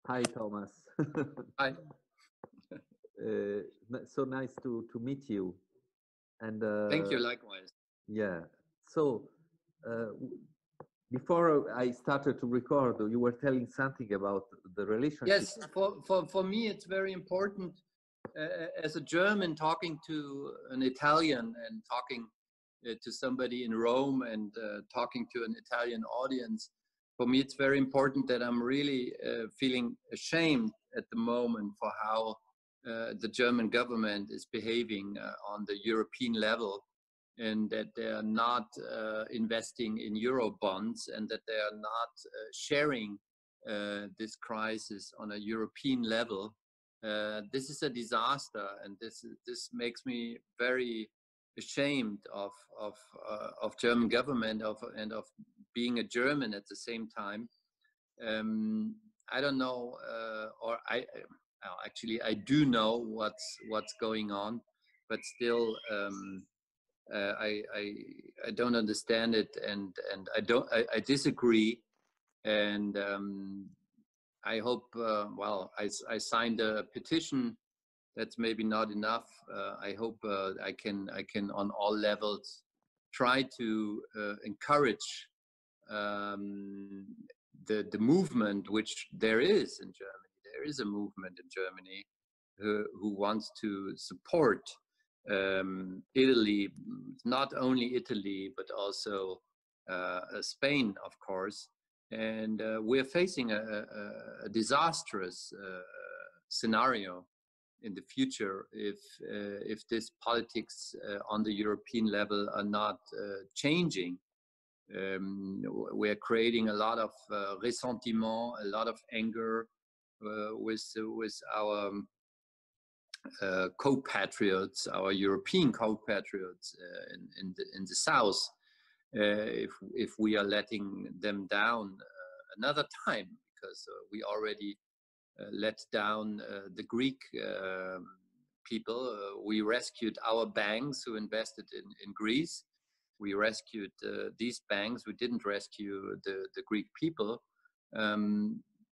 Hi, Thomas. Hi. So nice to meet you. And Thank you, likewise. yeah, so before I started to record, you were telling something about the relationship. Yes, for me, it's very important as a German talking to an Italian and talking to somebody in Rome and talking to an Italian audience. For me, it's very important that I'm really feeling ashamed at the moment for how the German government is behaving on the European level, and that they are not investing in Euro bonds, and that they are not sharing this crisis on a European level. This is a disaster, and this makes me very ashamed of German government and of being a German at the same time. I don't know, actually I do know what's going on, but still I don't understand it, and I disagree, and I hope well, I signed a petition. That's maybe not enough. I hope I can on all levels try to encourage the movement which there is in Germany. There is a movement in Germany who wants to support Italy, not only Italy, but also Spain, of course. And we're facing a disastrous scenario in the future if this politics on the European level are not changing. We're creating a lot of ressentiment, a lot of anger with our co-patriots, our European co-patriots in the south, if we are letting them down another time, because we already let down the Greek people. We rescued our banks who invested in Greece. We rescued these banks. We didn't rescue the Greek people.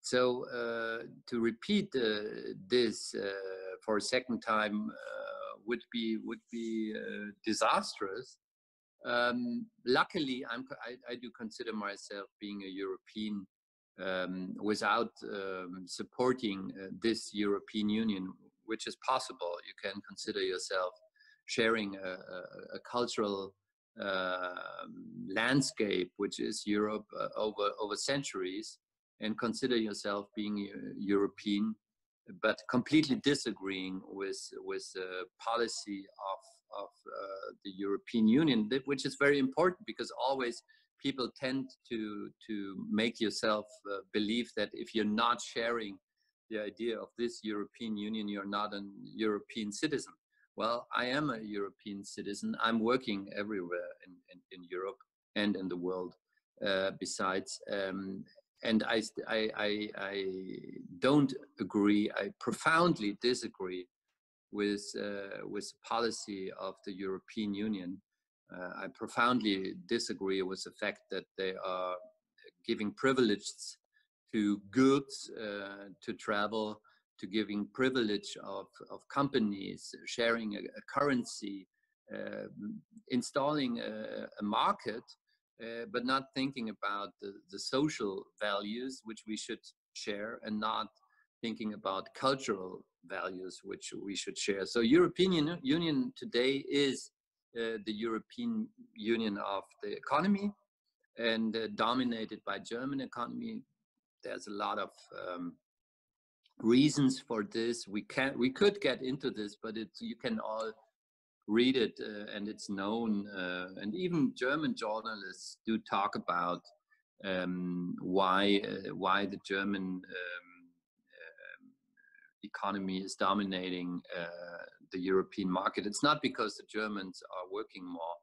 So to repeat this for a second time would be disastrous. Luckily, I do consider myself being a European without supporting this European Union, which is possible. You can consider yourself sharing a cultural landscape, which is Europe over centuries, and consider yourself being European, but completely disagreeing with the policy of the European Union, which is very important, because always people tend to make yourself believe that if you're not sharing the idea of this European Union, you're not a European citizen. Well, I am a European citizen. I'm working everywhere in Europe and in the world besides. And I don't agree. I profoundly disagree with the policy of the European Union. I profoundly disagree with the fact that they are giving privileges to goods to travel, to giving privilege of companies, sharing a currency, installing a market, but not thinking about the social values which we should share, and not thinking about cultural values which we should share. So European Union today is the European Union of the economy, and dominated by German economy. There's a lot of reasons for this. We could get into this, but you can all read it, and it's known. And even German journalists do talk about why the German economy is dominating the European market. It's not because the Germans are working more.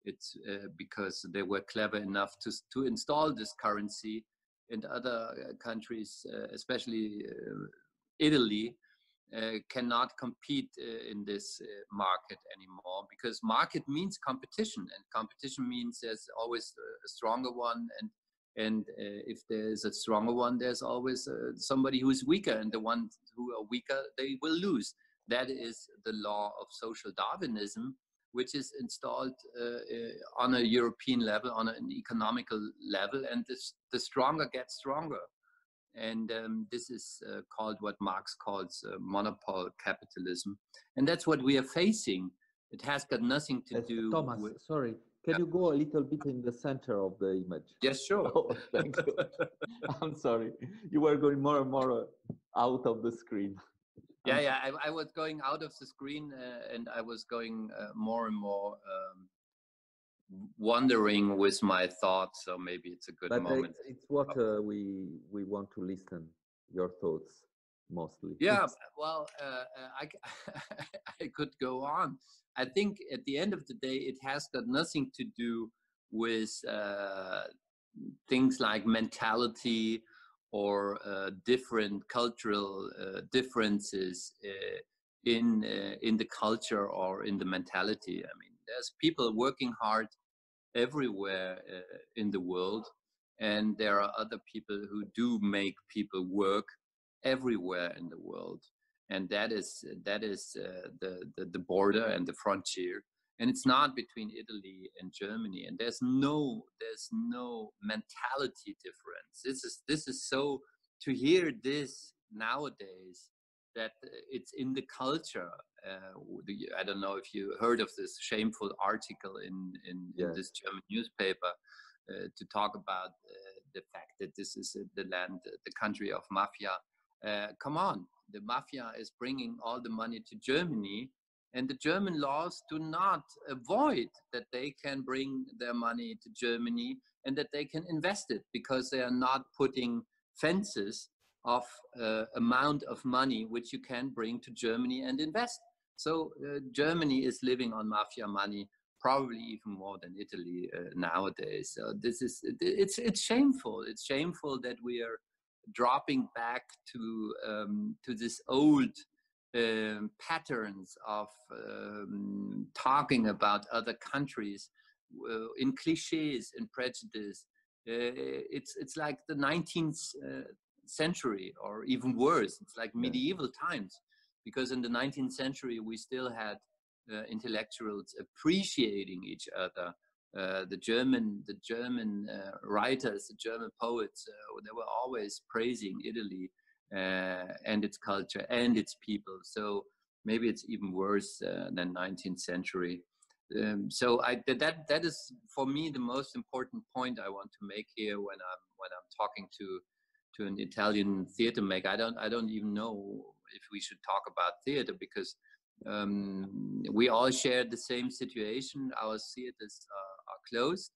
It's because they were clever enough to install this currency, and other countries, especially Italy, cannot compete in this market anymore, because market means competition, and competition means there's always a stronger one, and And if there's a stronger one, there's always somebody who's weaker, and the ones who are weaker, they will lose. That is the law of social Darwinism, which is installed on a European level, on an economical level, and the stronger get stronger. And this is called what Marx calls monopole capitalism. And that's what we are facing. It has got nothing to do Thomas, with... sorry, can you go a little bit in the center of the image? Yes, sure. Oh, thank you. I'm sorry. You were going more and more out of the screen. Yeah, I was going out of the screen and I was going more and more wandering with my thoughts. So maybe it's a good moment. It's what we want to listen, your thoughts mostly. Yeah, well, I could go on. I think at the end of the day, it has got nothing to do with things like mentality or different cultural differences in the culture or in the mentality. I mean, there's people working hard everywhere in the world, and there are other people who do make people work everywhere in the world, and that is the border and the frontier, and it's not between Italy and Germany, and there's no mentality difference. This is so, to hear this nowadays, that it's in the culture. I don't know if you heard of this shameful article in this German newspaper to talk about the fact that this is the land, the country of mafia. Come on, the mafia is bringing all the money to Germany, and the German laws do not avoid that they can bring their money to Germany and that they can invest it, because they are not putting fences of amount of money which you can bring to Germany and invest. So Germany is living on mafia money, probably even more than Italy nowadays. So this is, it's shameful. It's shameful that we are dropping back to this old patterns of talking about other countries in cliches and prejudice. It's like the 19th century, or even worse, it's like medieval times, because in the 19th century we still had intellectuals appreciating each other. The German writers, the German poets, they were always praising Italy and its culture and its people. So maybe it's even worse than 19th century. So that is for me the most important point I want to make here when I'm talking to an Italian theater maker. I don't even know if we should talk about theater, because we all share the same situation. Our theaters are closed.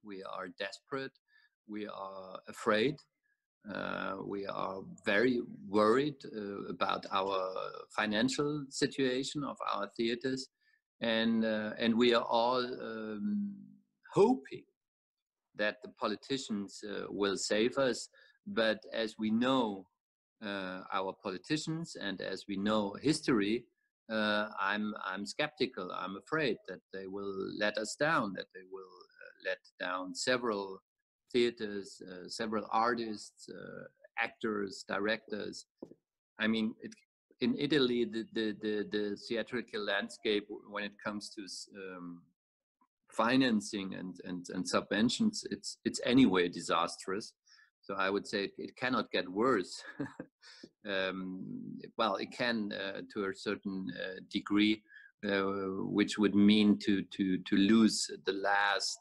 We are desperate. We are afraid. We are very worried about our financial situation of our theaters, and we are all hoping that the politicians will save us. But as we know our politicians, and as we know history, I'm skeptical. I'm afraid that they will let us down, that they will let down several theaters, several artists, actors, directors. I mean, in Italy, the theatrical landscape, when it comes to financing and subventions, it's anyway disastrous. So I would say it cannot get worse. Well, it can to a certain degree, which would mean to lose the last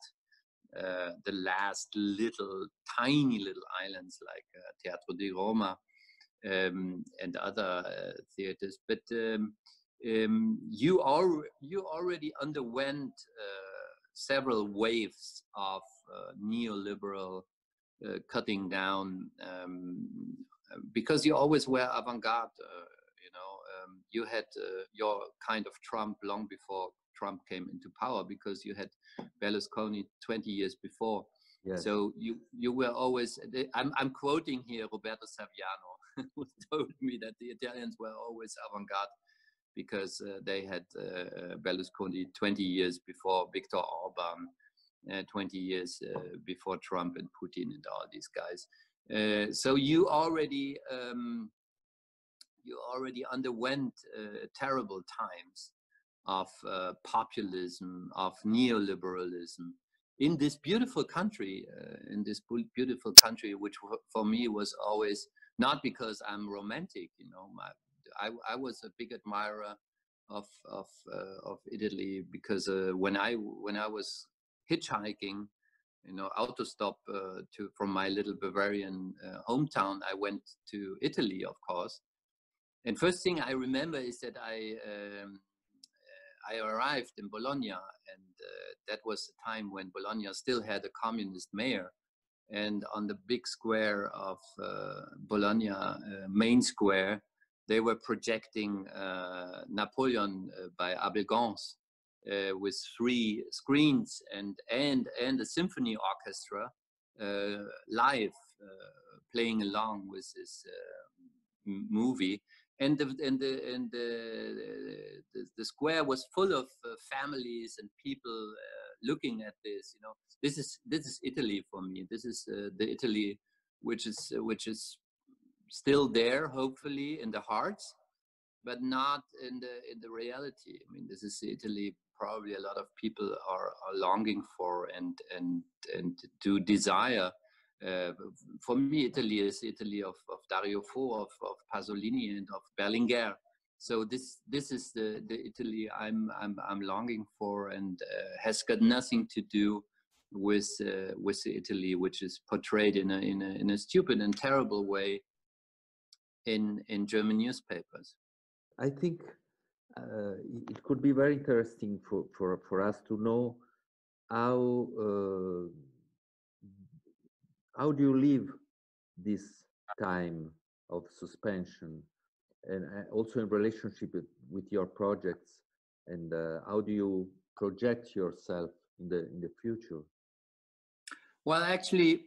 tiny little islands like Teatro di Roma and other theaters. But you already underwent several waves of neoliberal cutting down, because you always were avant-garde. You had your kind of Trump long before Trump came into power, because you had Berlusconi 20 years before. Yes. So you were always, I'm quoting here Roberto Saviano, who told me that the Italians were always avant-garde because they had Berlusconi 20 years before Viktor Orban. 20 years before Trump and Putin and all these guys. So you already underwent terrible times of populism, of neoliberalism in this beautiful country, which for me was always, not because I'm romantic, you know, I was a big admirer of Italy, because when I was hitchhiking, you know, autostop from my little Bavarian hometown, I went to Italy, of course. And first thing I remember is that I arrived in Bologna, and that was the time when Bologna still had a communist mayor. And on the big square of Bologna, main square, they were projecting Napoleon by Abel Gance with 3 screens and a symphony orchestra live playing along with this movie. And the square was full of families and people looking at this. You know, this is Italy for me. This is the Italy which is still there, hopefully, in the hearts, but not in the reality. I mean, this is Italy probably a lot of people are longing for and do desire. For me, Italy is Italy of Dario Fo, of Pasolini, and of Berlinguer. So this is the Italy I'm longing for, and has got nothing to do with the Italy which is portrayed in a stupid and terrible way in German newspapers. I think it could be very interesting for us to know how do you live this time of suspension, and also in relationship with your projects, and how do you project yourself in the future? Well, actually,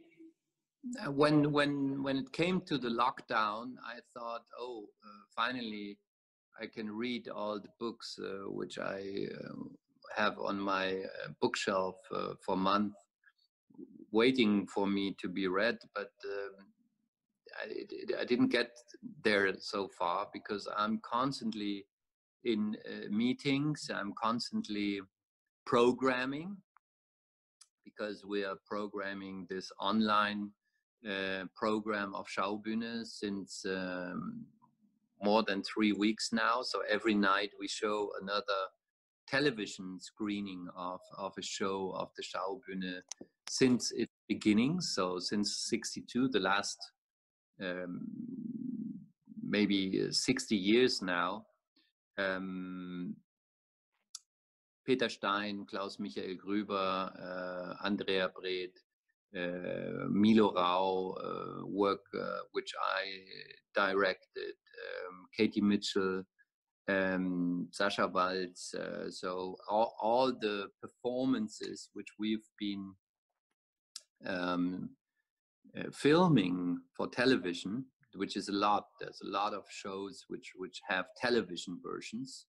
when it came to the lockdown, I thought, oh, finally I can read all the books which I have on my bookshelf for months, waiting for me to be read. But I didn't get there so far, because I'm constantly in meetings. I'm constantly programming, because we are programming this online program of Schaubühne since more than 3 weeks now. So every night we show another television screening of a show of the Schaubühne since its beginning. So since '62, the last maybe 60 years now. Peter Stein, Klaus-Michael Grüber, Andrea Breth, Milo Rau, work which I directed, Katie Mitchell, Sascha Waltz. So all the performances which we've been filming for television, which is a lot. There's a lot of shows which have television versions.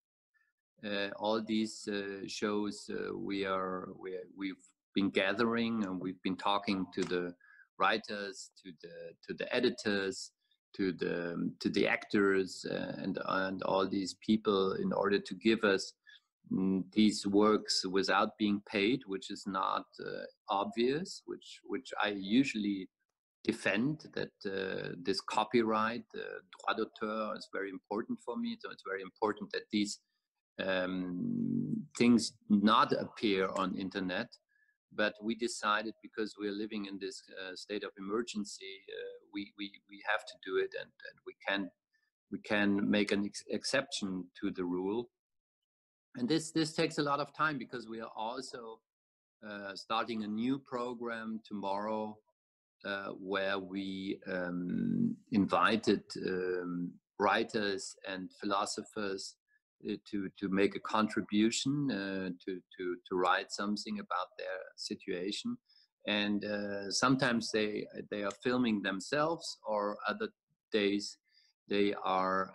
All these shows we've been gathering, and we've been talking to the writers, to the editors, to the actors, and all these people, in order to give us these works without being paid, which is not obvious, which I usually defend, that this copyright, droit d'auteur, is very important for me. So it's very important that these things not appear on internet. But we decided, because we're living in this state of emergency, we have to do it, and we can make an exception to the rule. And this takes a lot of time, because we are also starting a new program tomorrow, where we invited writers and philosophers to make a contribution, to write something about their situation. And sometimes they are filming themselves, or other days they are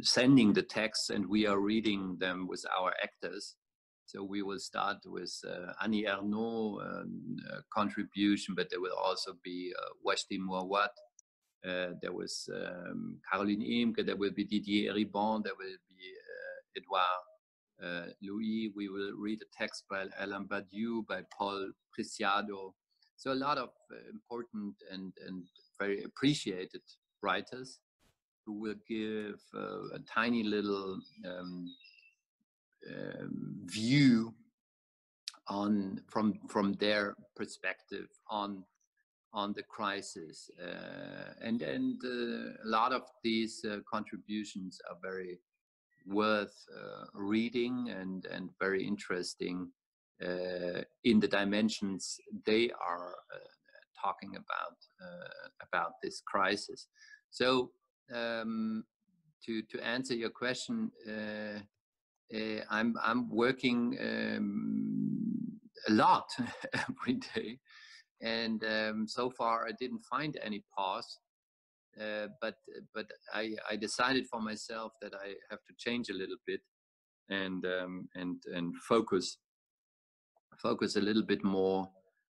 sending the texts, and we are reading them with our actors. So we will start with Annie Ernaux contribution, but there will also be 𝗧𝗹𝗹𝗶𝗵𝗵. There was Caroline Imke, there will be Didier Ribon, there will be Edouard Louis. We will read a text by Alain Badiou, by Paul Preciado. So a lot of important and very appreciated writers who will give a tiny little view on from their perspective on the crisis, and a lot of these contributions are very worth reading and very interesting in the dimensions they are talking about this crisis. So to answer your question, I'm working a lot every day, and so far I didn't find any pause. But I decided for myself that I have to change a little bit and focus a little bit more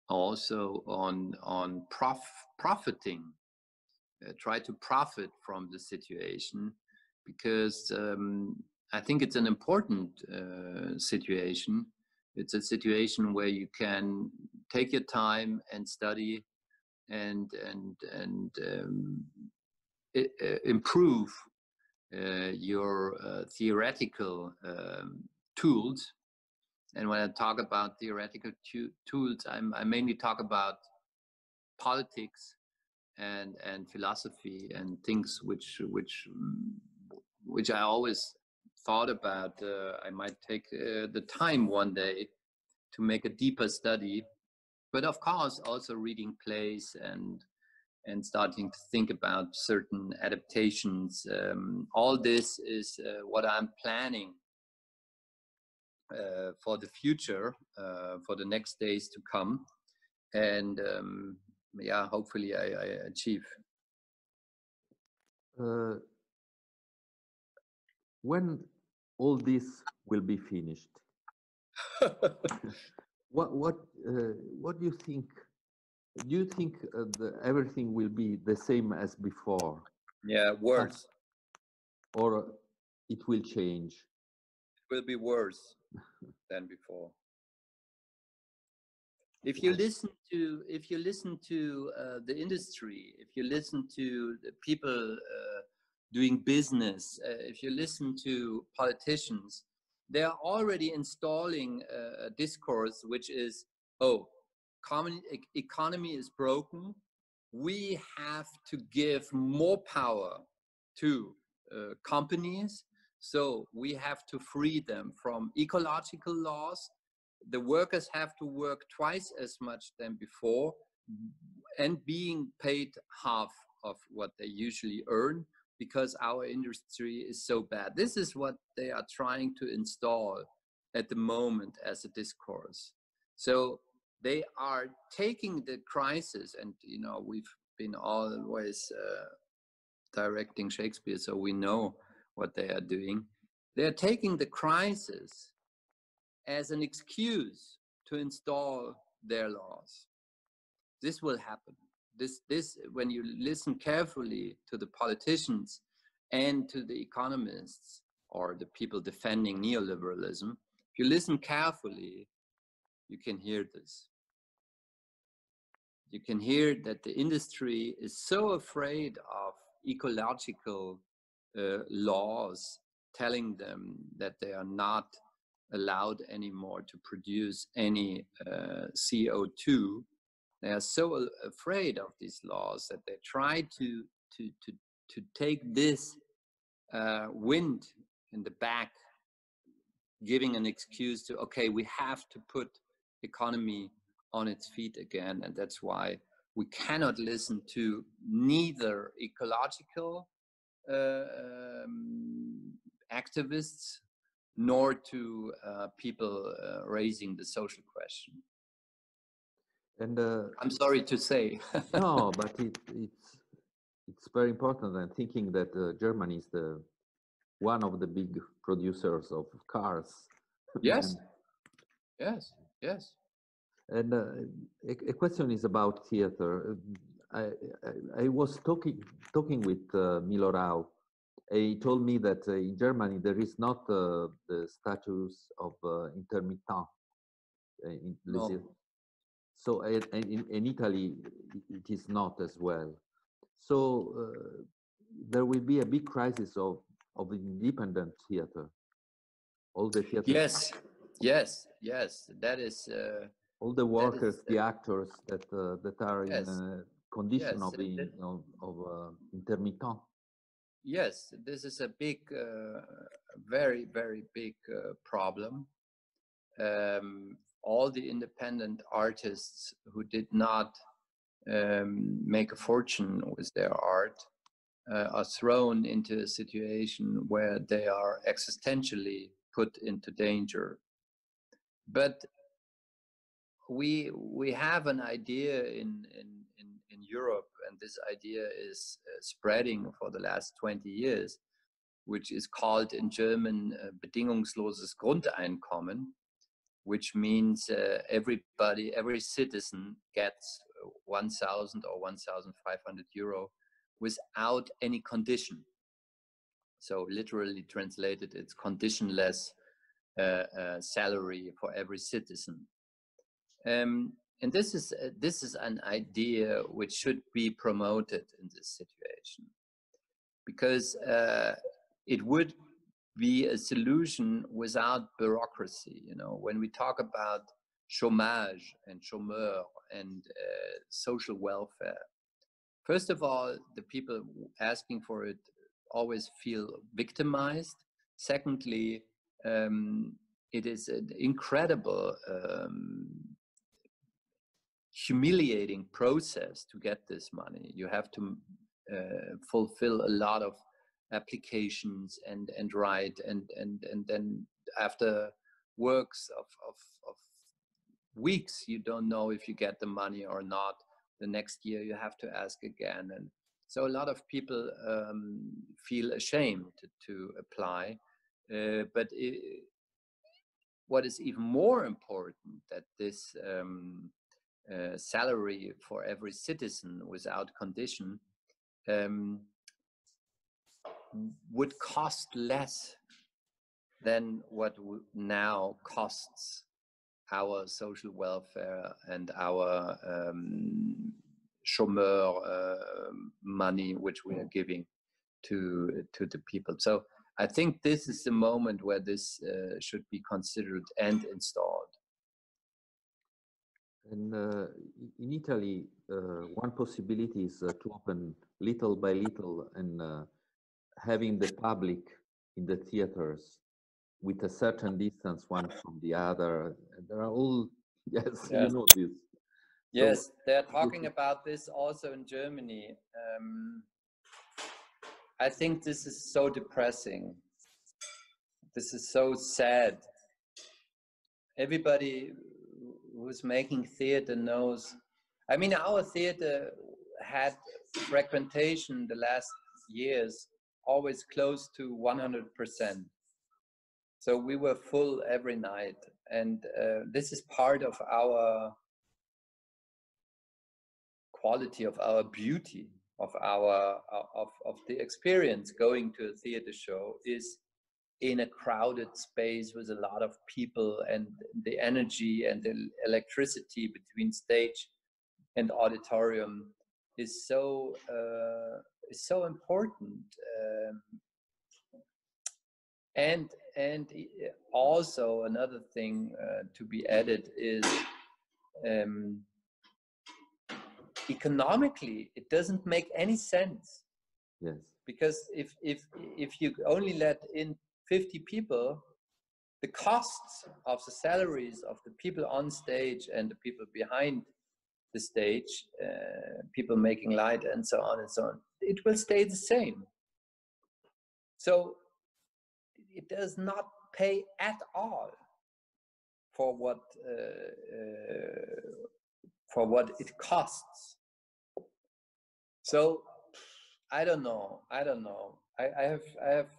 also on profiting. Try to profit from the situation, because I think it's an important situation. It's a situation where you can take your time and study and improve your theoretical tools. And when I talk about theoretical tools, I mainly talk about politics and philosophy and things which I always thought about. I might take the time one day to make a deeper study, but of course also reading plays and starting to think about certain adaptations. All this is what I'm planning for the future, for the next days to come, and yeah, hopefully I achieve. When all this will be finished, what do you think? Do you think everything will be the same as before? Yeah, worse. Or it will change? It will be worse than before. If you listen to the industry, if you listen to the people doing business, if you listen to politicians, they are already installing a discourse which is, oh, economy is broken. We have to give more power to companies, so we have to free them from ecological laws. The workers have to work twice as much than before and being paid half of what they usually earn, because our industry is so bad. This is what they are trying to install at the moment as a discourse. So they are taking the crisis, and you know, we've been always directing Shakespeare, so we know what they are doing. They are taking the crisis as an excuse to install their laws. This will happen. This, when you listen carefully to the politicians and to the economists or the people defending neoliberalism, if you listen carefully, you can hear this. You can hear that the industry is so afraid of ecological laws telling them that they are not allowed anymore to produce any CO2. They are so afraid of these laws that they try to take this wind in the back, giving an excuse to, okay, we have to put economy on its feet again. And that's why we cannot listen to neither ecological activists nor to people raising the social question. And I'm sorry to say. no, but it's very important. I'm thinking that Germany is one of the big producers of cars. Yes. Yes, yes. And a question is about theater. I was talking with Milo Rau. He told me that in Germany there is not the status of intermittent. No. So in Italy it is not as well. So there will be a big crisis of independent theater. All the theater. Yes, yes, yes. That is. All the workers, the actors that are yes, in a condition of intermittent. Yes, this is a big, very, very big problem. All the independent artists who did not make a fortune with their art are thrown into a situation where they are existentially put into danger. But we have an idea in Europe, and this idea is spreading for the last 20 years, which is called in German bedingungsloses Grundeinkommen, which means everybody, every citizen gets 1,000 or 1,500 euro without any condition. So literally translated, it's conditionless salary for every citizen. And this is an idea which should be promoted in this situation, because it would be a solution without bureaucracy. You know, when we talk about chômage and chômeur and social welfare, first of all, the people asking for it always feel victimized. Secondly, it is an incredible humiliating process to get this money. You have to fulfill a lot of applications and write, and then after works of weeks, you don't know if you get the money or not. The next year you have to ask again, and so a lot of people feel ashamed to apply. But what is even more important, that this salary for every citizen without condition would cost less than what now costs our social welfare and our chômeur money, which we are giving to the people. So I think this is the moment where this should be considered and installed. And in Italy, one possibility is to open little by little and having the public in the theaters with a certain distance one from the other. There are all, yes, you know this. Yes, so, they're talking about this also in Germany. I think this is so depressing. This is so sad. Everybody who's making theater knows. I mean, our theater had frequentation the last years always close to 100%. So we were full every night, and this is part of our quality, of our beauty, of our of the experience. Going to a theater show is in a crowded space with a lot of people, and the energy and the electricity between stage and auditorium is so important. And also another thing to be added is economically, it doesn't make any sense. Yes. Because if you only let in 50 people, the costs of the salaries of the people on stage and the people behind the stage, people making light and so on, it will stay the same. So it does not pay at all for what it costs. So I don't know. I have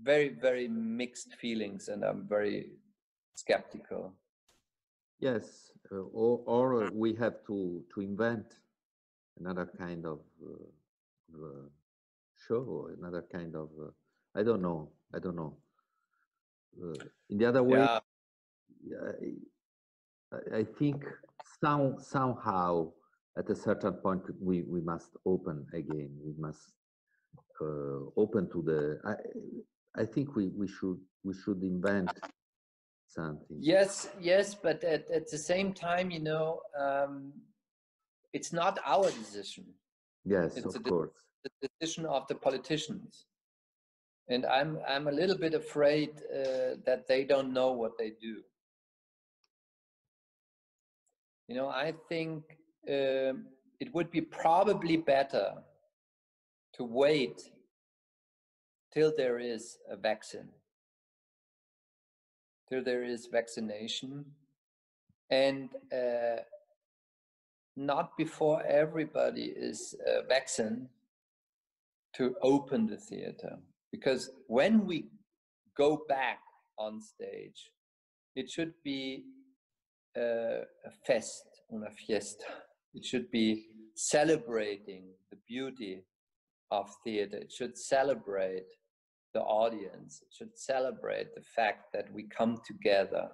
very, very mixed feelings, and I'm very skeptical. Yes, or we have to invent another kind of show, another kind of I don't know. In the other way, I think somehow at a certain point we must open again. We must open to the. I think we should invent something. Yes, but at the same time, you know, it's not our decision. Yes, it's of course. The decision of the politicians, and I'm a little bit afraid that they don't know what they do. You know, I think it would be probably better to wait till there is a vaccine, till there is vaccination, and not before everybody is vaccinated to open the theater. Because when we go back on stage, it should be a fest, una fiesta. It should be celebrating the beauty of theater. It should celebrate the audience. It should celebrate the fact that we come together.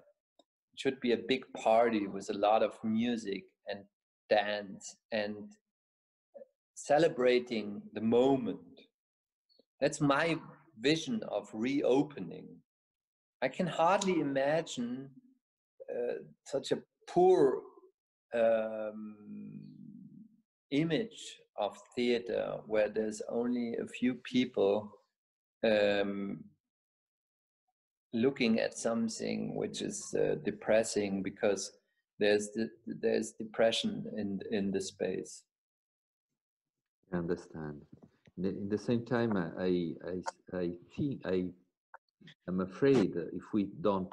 It should be a big party with a lot of music and dance and celebrating the moment. That's my vision of reopening. I can hardly imagine such a poor image of theater where there's only a few people looking at something which is depressing because there's depression in the space. I understand. In the same time, I think I'm afraid if we don't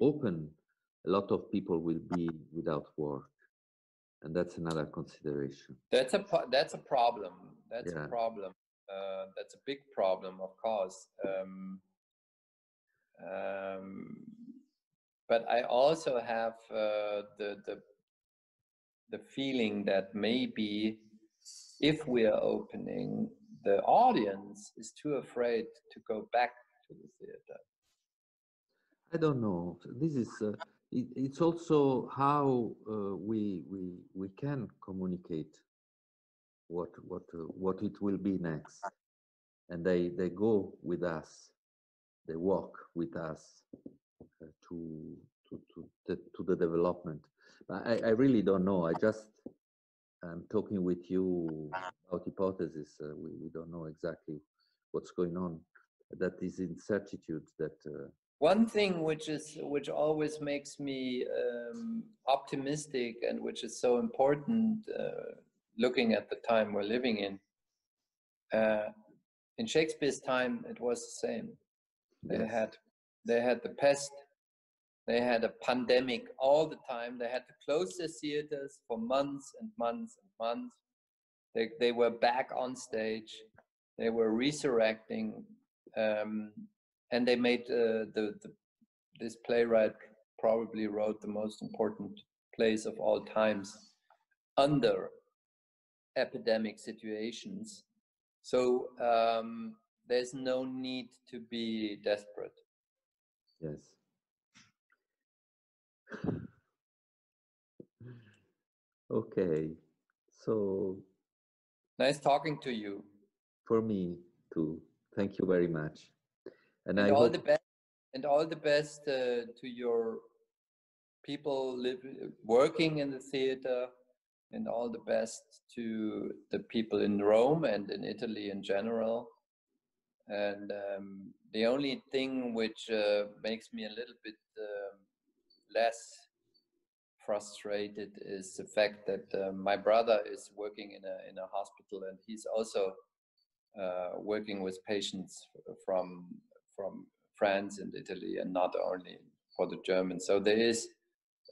open, a lot of people will be without work, and that's another consideration. That's a problem. That's a problem. That's a big problem, of course. But I also have the feeling that maybe if we are opening, the audience is too afraid to go back to the theater. I don't know. This is it's also how we can communicate what it will be next, and they go with us, they walk with us to the development. I really don't know. I'm talking with you about hypothesis. We don't know exactly what's going on. That is incertitude. That one thing which always makes me optimistic and which is so important, looking at the time we're living in. In Shakespeare's time, it was the same. They had the pest. They had a pandemic all the time. They had to close their theaters for months and months and months. They were back on stage. They were resurrecting, and they made this playwright probably wrote the most important plays of all times under epidemic situations. So there's no need to be desperate. Yes. Okay, so nice talking to you. For me too. Thank you very much. And all the best. And all the best to your people working in the theater, and all the best to the people in Rome and in Italy in general. And the only thing which makes me a little bit less frustrated is the fact that my brother is working in a hospital, and he's also working with patients from France and Italy, and not only for the Germans. So there is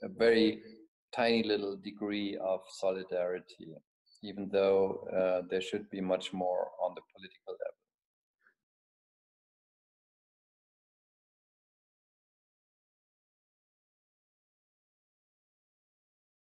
a very tiny little degree of solidarity, even though there should be much more on the political level.